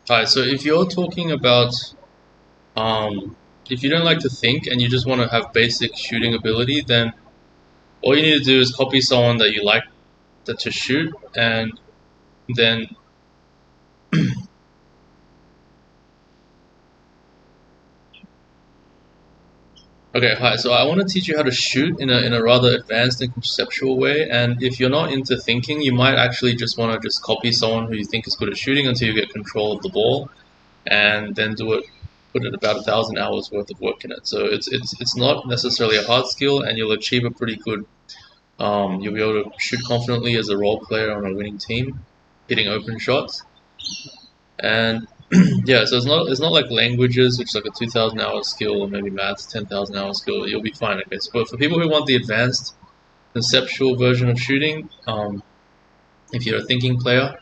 Alright, so if you're talking about um, if you don't like to think and you just want to have basic shooting ability, then all you need to do is copy someone that you like to shoot, and then okay, hi. So I want to teach you how to shoot in a rather advanced and conceptual way. And if you're not into thinking, you might actually just want to just copy someone who you think is good at shooting until you get control of the ball, and then do it. Put it about 1,000 hours worth of work in it. So it's not necessarily a hard skill, and you'll achieve a pretty good. You'll be able to shoot confidently as a role player on a winning team, hitting open shots, and yeah, so it's not like languages, which is like a 2,000 hour skill, or maybe maths 10,000 hour skill. You'll be fine, I guess. But for people who want the advanced conceptual version of shooting, if you're a thinking player,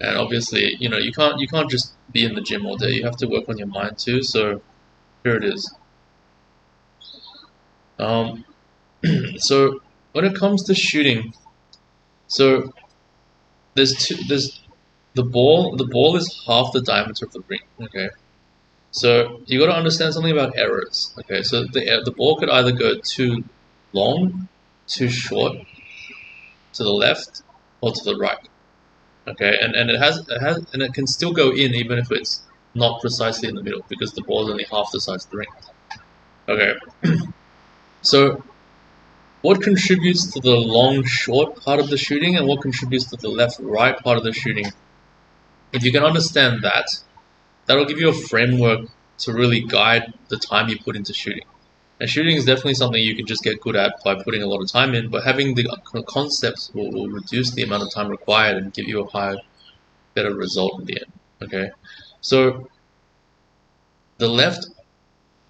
and obviously you can't just be in the gym all day. You have to work on your mind too. So here it is. Um, so when it comes to shooting, so there's the ball is half the diameter of the ring. Okay. So you got to understand something about errors. Okay, so the ball could either go too long, too short, to the left, or to the right. Okay, and it can still go in even if it's not precisely in the middle because the ball is only half the size of the ring. Okay, so what contributes to the long short part of the shooting and what contributes to the left right part of the shooting? If you can understand that, that'll give you a framework to really guide the time you put into shooting. And shooting is definitely something you can just get good at by putting a lot of time in, but having the concepts will reduce the amount of time required and give you a higher, better result in the end. Okay, so the left,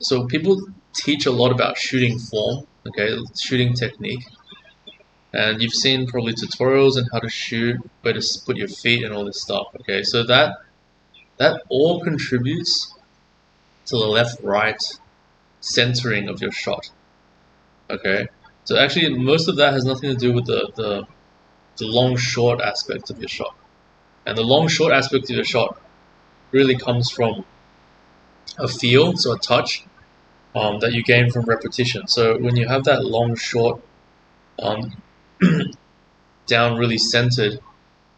so people teach a lot about shooting form, okay, shooting technique, and you've seen probably tutorials on how to shoot, where to put your feet, and all this stuff. Okay, so that all contributes to the left-right centering of your shot. Okay, so actually most of that has nothing to do with the long short aspect of your shot. And the long short aspect of your shot really comes from a feel, so a touch, that you gain from repetition. So when you have that long short um, down really centered,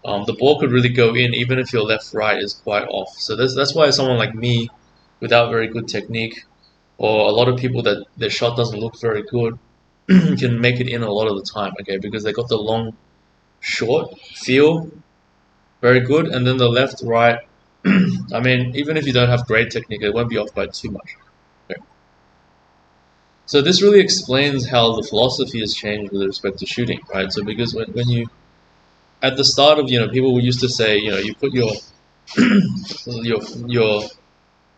the ball could really go in even if your left right is quite off. So that's why someone like me, without very good technique, or a lot of people that their shot doesn't look very good, can make it in a lot of the time. Okay, because they got the long short feel very good, and then the left right. I mean, even if you don't have great technique, it won't be off by too much. Okay. So this really explains how the philosophy has changed with respect to shooting, right? So because when you at the start of people used to say you put your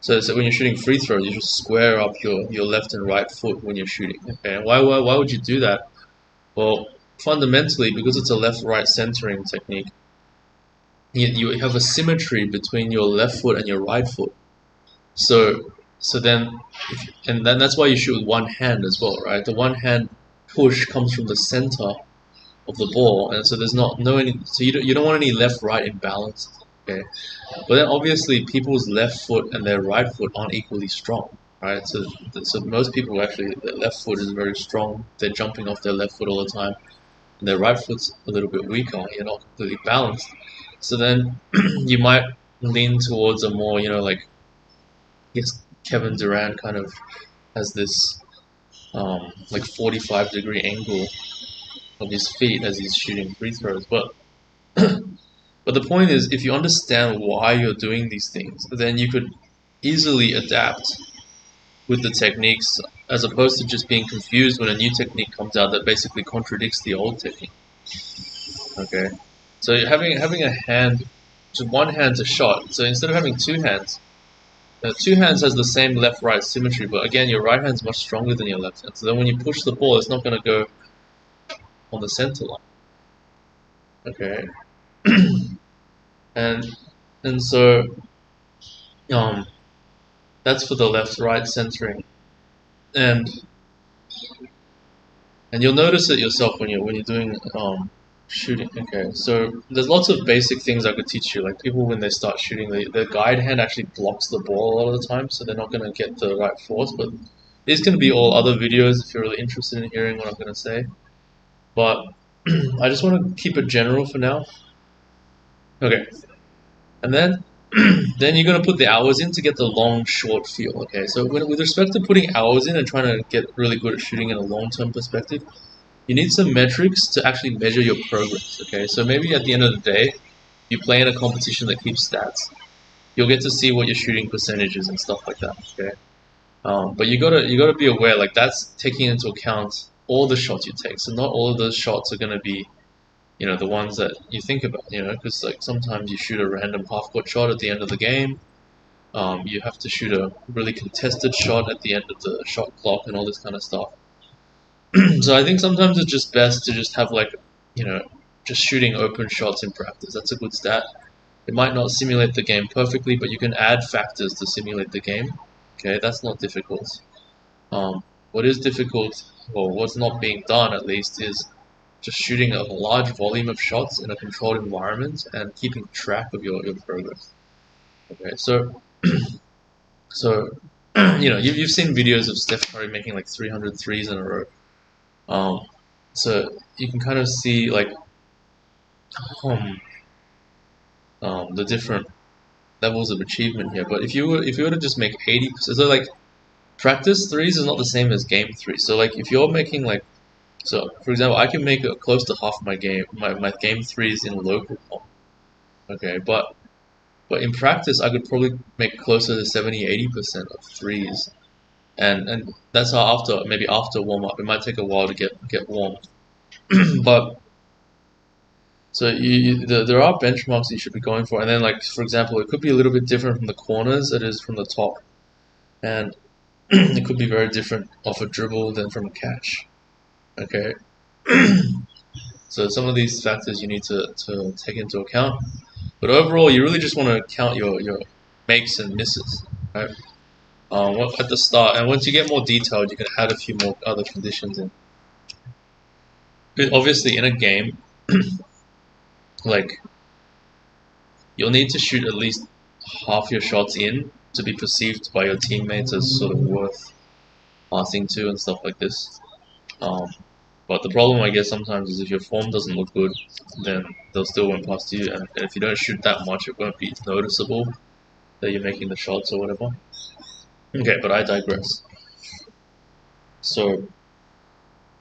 so when you're shooting free throws you should square up your left and right foot when you're shooting. Okay, and why would you do that? Well, fundamentally because it's a left right centering technique, you have a symmetry between your left foot and your right foot. So so then, and then that's why you shoot with one hand as well, right? The one hand push comes from the center of the ball, and so there's not no any. So you don't want any left right imbalance. Okay, but then obviously people's left foot and their right foot aren't equally strong, right? So most people actually their left foot is very strong. They're jumping off their left foot all the time, and their right foot's a little bit weaker. You're not completely balanced. So then you might lean towards a more like I guess Kevin Durant kind of has this like 45-degree angle of his feet as he's shooting free throws. But the point is, if you understand why you're doing these things, then you could easily adapt with the techniques as opposed to just being confused when a new technique comes out that basically contradicts the old technique. Okay, so having a hand, just one hand's a shot. So instead of having two hands, two hands has the same left-right symmetry, but again, your right hand's much stronger than your left hand. So then when you push the ball, it's not going to go on the center line. Okay, and and so um, that's for the left-right centering, and and you'll notice it yourself when you're doing. Shooting. Okay, so there's lots of basic things I could teach you. Like people when they start shooting, the guide hand actually blocks the ball a lot of the time, so they're not gonna get the right force. But these can be all other videos if you're really interested in hearing what I'm gonna say. But I just want to keep it general for now. Okay, and then then you're gonna put the hours in to get the long short feel. Okay, so with respect to putting hours in and trying to get really good at shooting in a long term perspective, you need some metrics to actually measure your progress. Okay, so maybe at the end of the day, you play in a competition that keeps stats. You'll get to see what your shooting percentage is and stuff like that. Okay, but you gotta be aware like that's taking into account all the shots you take. So not all of those shots are gonna be the ones that you think about. Because like sometimes you shoot a random half court shot at the end of the game. You have to shoot a really contested shot at the end of the shot clock and all this kind of stuff. So I think sometimes it's just best to just have like, you know, just shooting open shots in practice. That's a good stat. It might not simulate the game perfectly, but you can add factors to simulate the game. Okay, that's not difficult. What is difficult, or what's not being done at least, is just shooting a large volume of shots in a controlled environment and keeping track of your progress. Okay, so you've seen videos of Steph Curry making like 300 threes in a row. Um, so you can kind of see like um, the different levels of achievement here. But if you were to just make 80%, so like practice threes is not the same as game threes. So like if you're making like for example, I can make close to half my game threes in local comp. Okay, but in practice I could probably make closer to 70-80% of threes. And that's how after warm up. It might take a while to get warm. But so there are benchmarks you should be going for, and then like for example, it could be a little bit different from the corners it is from the top, and it could be very different off a dribble than from a catch. Okay, so some of these factors you need to take into account, but overall you really just want to count your makes and misses, right? At the start, and once you get more detailed, you can add a few more other conditions in. But obviously, in a game, like you'll need to shoot at least half your shots in to be perceived by your teammates as sort of worth passing to and stuff like this. Um, but the problem, I guess, sometimes is if your form doesn't look good, then they'll still won't pass to you, and if you don't shoot that much, it won't be noticeable that you're making the shots or whatever. Okay, but I digress. So,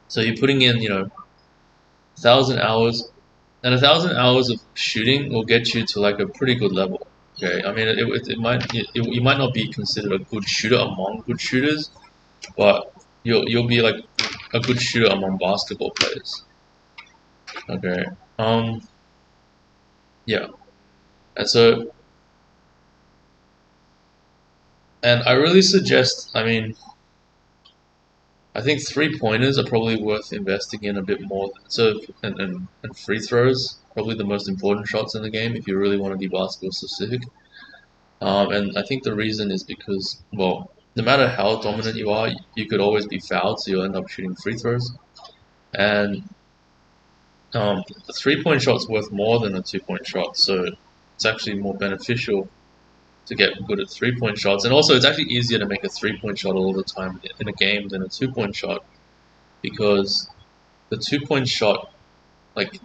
so you're putting in, 1,000 hours, and 1,000 hours of shooting will get you to like a pretty good level. Okay, I mean, you might not be considered a good shooter among good shooters, but you'll be like a good shooter among basketball players. Okay. Yeah. And so and I really suggest, I mean, I think 3 pointers are probably worth investing in a bit more. So and free throws, probably the most important shots in the game if you really want to be basketball specific. And I think the reason is because, well, no matter how dominant you are, you could always be fouled, so you'll end up shooting free throws. And the 3 point shot's worth more than a 2 point shot, so it's actually more beneficial to get good at 3 point shots. And also, it's actually easier to make a 3 point shot all the time in a game than a 2 point shot because the 2 point shot, like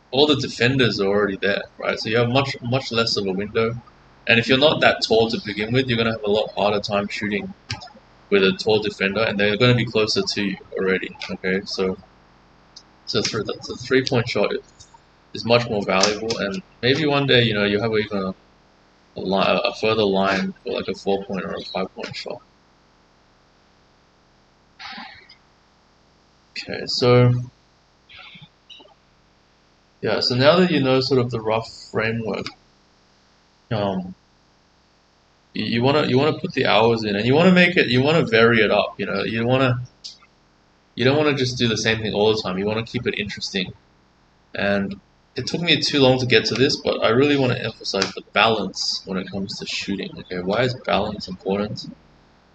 all the defenders are already there, right? So you have much less of a window. And if you're not that tall to begin with, you're gonna have a lot harder time shooting with a tall defender, and they're going to be closer to you already. Okay, the 3 point shot is much more valuable, and maybe one day you have even a further line for like a 4 point or a 5 point shot. Okay, so yeah, so now that you know sort of the rough framework, um, you wanna put the hours in, and you wanna vary it up. You don't wanna just do the same thing all the time. You wanna keep it interesting. And it took me too long to get to this, but I really want to emphasize the balance when it comes to shooting. Okay, why is balance important?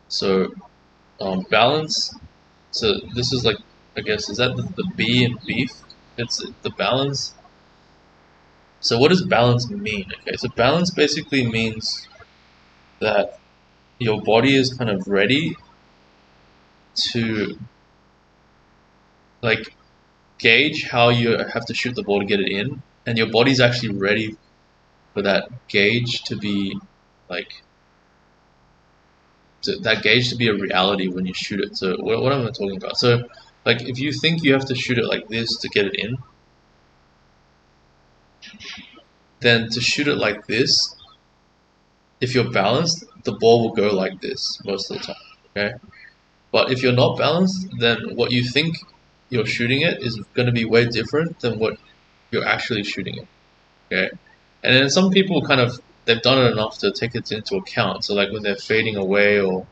So balance. So this is like, I guess, is that the B in beef? It's the balance So what does balance mean? Okay, so balance basically means that your body is kind of ready to like gauge how you have to shoot the ball to get it in, and your body's actually ready for that gauge to be like that gauge to be a reality when you shoot it. So what am I talking about? So like if you think you have to shoot it like this to get it in, then to shoot it like this, if you're balanced, the ball will go like this most of the time. Okay, but if you're not balanced, then what you think you're shooting it is going to be way different than what you're actually shooting it. Okay, and then some people kind of they've done it enough to take it into account. So like when they're fading away or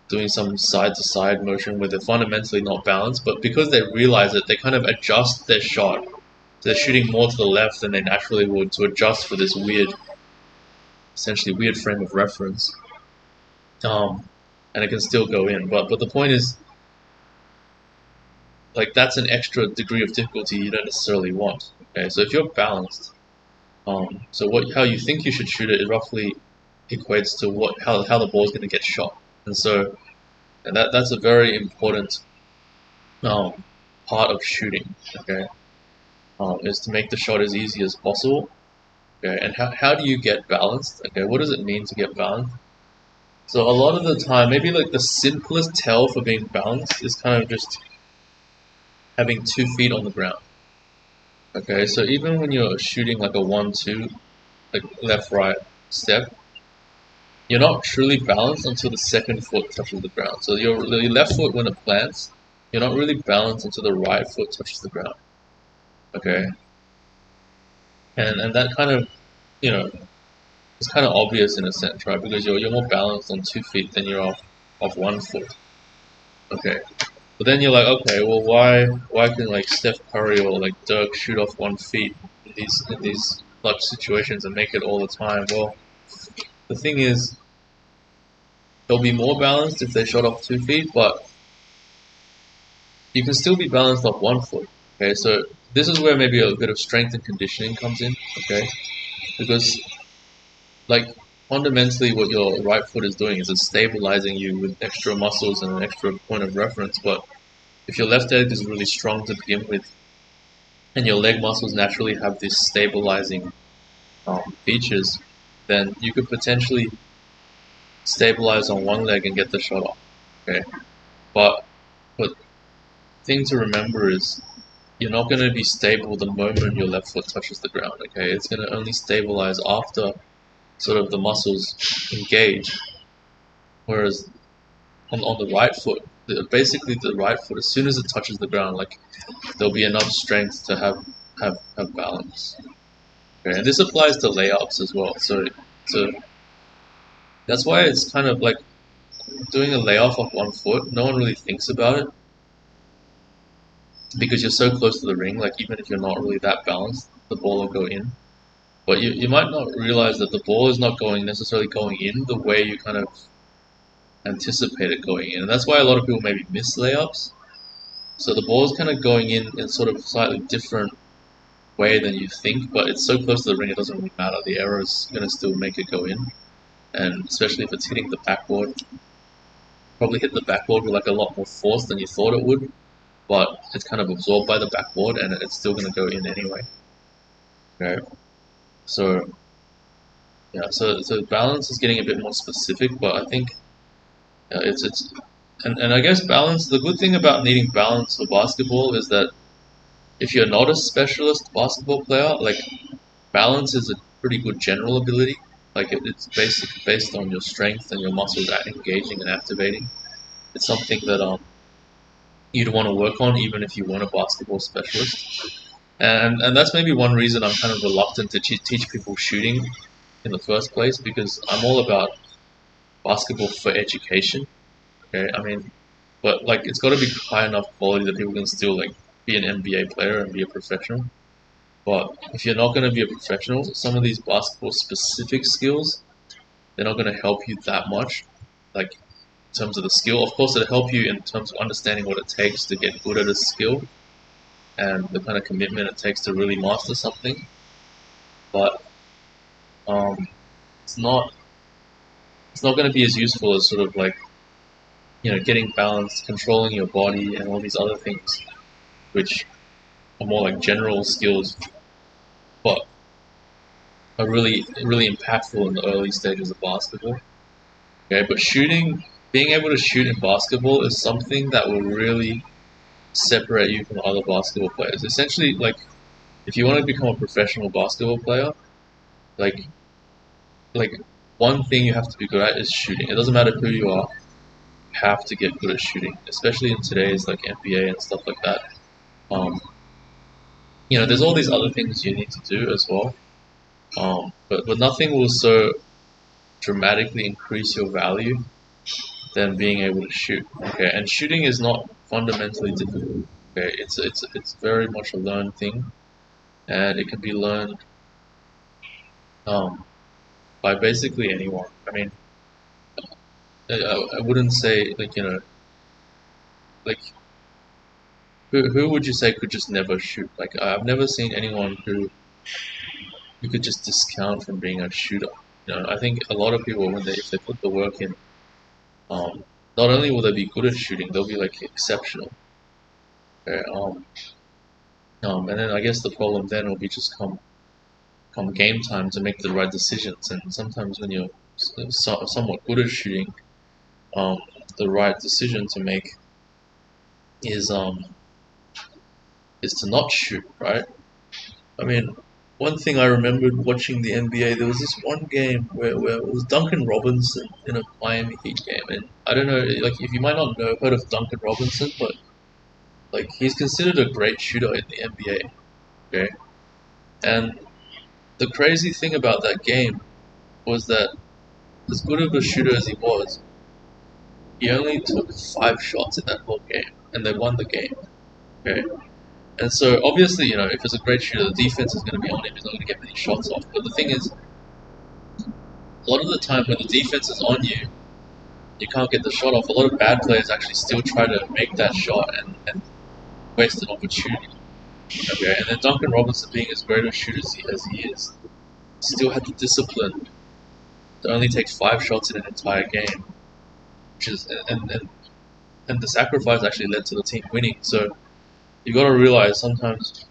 doing some side to side motion where they're fundamentally not balanced, but because they realize it, they kind of adjust their shot. So they're shooting more to the left than they naturally would to adjust for this weird, essentially weird frame of reference. Um, and it can still go in. But the point is, like that's an extra degree of difficulty you don't necessarily want. Okay, so if you're balanced, so how you think you should shoot it roughly equates to how the ball is going to get shot, and that's a very important um, part of shooting. Okay, is to make the shot as easy as possible. Okay, and how do you get balanced? Okay, what does it mean to get balanced? So a lot of the time, maybe like the simplest tell for being balanced is kind of just having 2 feet on the ground. Okay, so even when you're shooting like a 1-2, like left right step, you're not truly balanced until the second foot touches the ground. So your left foot when it plants, you're not really balanced until the right foot touches the ground. Okay, and that kind of it's kind of obvious in a sense, right? Because you're more balanced on 2 feet than you're off 1 foot. Okay, but then you're like, okay, well, why can like Steph Curry or like Dirk shoot off 1 feet in these clutch situations and make it all the time? Well, the thing is, they'll be more balanced if they shot off 2 feet, but you can still be balanced off 1 foot. Okay, so this is where maybe a bit of strength and conditioning comes in. Okay, because like fundamentally what your right foot is doing is it's stabilizing you with extra muscles and an extra point of reference. But if your left leg is really strong to begin with, and your leg muscles naturally have these stabilizing features, then you could potentially stabilize on one leg and get the shot off. Okay, but thing to remember is you're not going to be stable the moment your left foot touches the ground. Okay, it's going to only stabilize after sort of the muscles engage. Whereas on the right foot, basically the right foot, as soon as it touches the ground, like there'll be enough strength to have balance. Okay, and this applies to layups as well. So that's why it's kind of like doing a layoff off 1 foot. No one really thinks about it because you're so close to the ring. Like even if you're not really that balanced, the ball will go in. But you might not realize that the ball is not necessarily going in the way you kind of anticipate it going in. And that's why a lot of people maybe miss layups. So the ball is kind of going in sort of slightly different way than you think, but it's so close to the ring it doesn't really matter. The error is going to still make it go in. And especially if it's hitting the backboard, probably hit the backboard with like a lot more force than you thought it would, but it's kind of absorbed by the backboard and it's still going to go in anyway. Okay, so yeah, so balance is getting a bit more specific, but I think it's and I guess balance. The good thing about needing balance for basketball is that if you're not a specialist basketball player, like balance is a pretty good general ability. Like it's based on your strength and your muscles engaging and activating. It's something that you'd want to work on even if you weren't a basketball specialist. And that's maybe one reason I'm kind of reluctant to teach people shooting in the first place, because I'm all about basketball for education. Okay, I mean, but like it's got to be high enough quality that people can still like be an NBA player and be a professional. But if you're not going to be a professional, some of these basketball specific skills, they're not going to help you that much. Like in terms of the skill, of course, it'll help you in terms of understanding what it takes to get good at a skill and the kind of commitment it takes to really master something. but um, it's not going to be as useful as sort of like getting balanced, controlling your body, and all these other things, which are more like general skills, but are really impactful in the early stages of basketball. Okay, but being able to shoot in basketball is something that will really separate you from other basketball players. Essentially, like if you want to become a professional basketball player, like like one thing you have to be good at is shooting. It doesn't matter who you are, you have to get good at shooting, especially in today's like NBA and stuff like that. Um, there's all these other things you need to do as well. But nothing will so dramatically increase your value than being able to shoot. Okay, and shooting is not fundamentally difficult. Okay, it's very much a learned thing, and it can be learned um, by basically anyone. I mean, I wouldn't say like like who would you say could just never shoot? Like I've never seen anyone who you could just discount from being a shooter. I think a lot of people when they if they put the work in, not only will they be good at shooting, they'll be like exceptional. Okay, and then I guess the problem then will be just come game time to make the right decisions. And sometimes when you're somewhat good at shooting, um, the right decision to make is is to not shoot, right? I mean, one thing I remembered watching the NBA, there was this one game where it was Duncan Robinson in a Miami Heat game, and I don't know, like if you might not know heard of Duncan Robinson, but like he's considered a great shooter in the NBA. Okay, and the crazy thing about that game was that as good of a shooter as he was, he only took 5 shots in that whole game, and they won the game. Okay, and so obviously, if it's a great shooter, the defense is going to be on him. He's not going to get many shots off. But the thing is, a lot of the time when the defense is on you, you can't get the shot off. A lot of bad players actually still try to make that shot and waste an opportunity. Okay, and then Duncan Robinson, being as great a shooter as he is, still had the discipline to only take 5 shots in an entire game, which is and the sacrifice actually led to the team winning. So you got to realize sometimes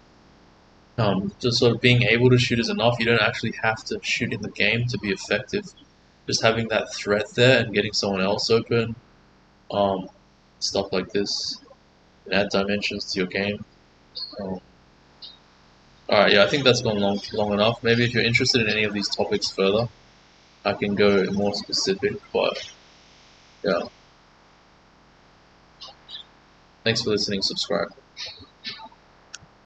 just sort of being able to shoot is enough. You don't actually have to shoot in the game to be effective. Just having that threat there and getting someone else open, um, stuff like this, can add dimensions to your game. Um, Alright, yeah, I think that's gone long enough. Maybe if you're interested in any of these topics further, I can go more specific. But yeah, thanks for listening. Subscribe.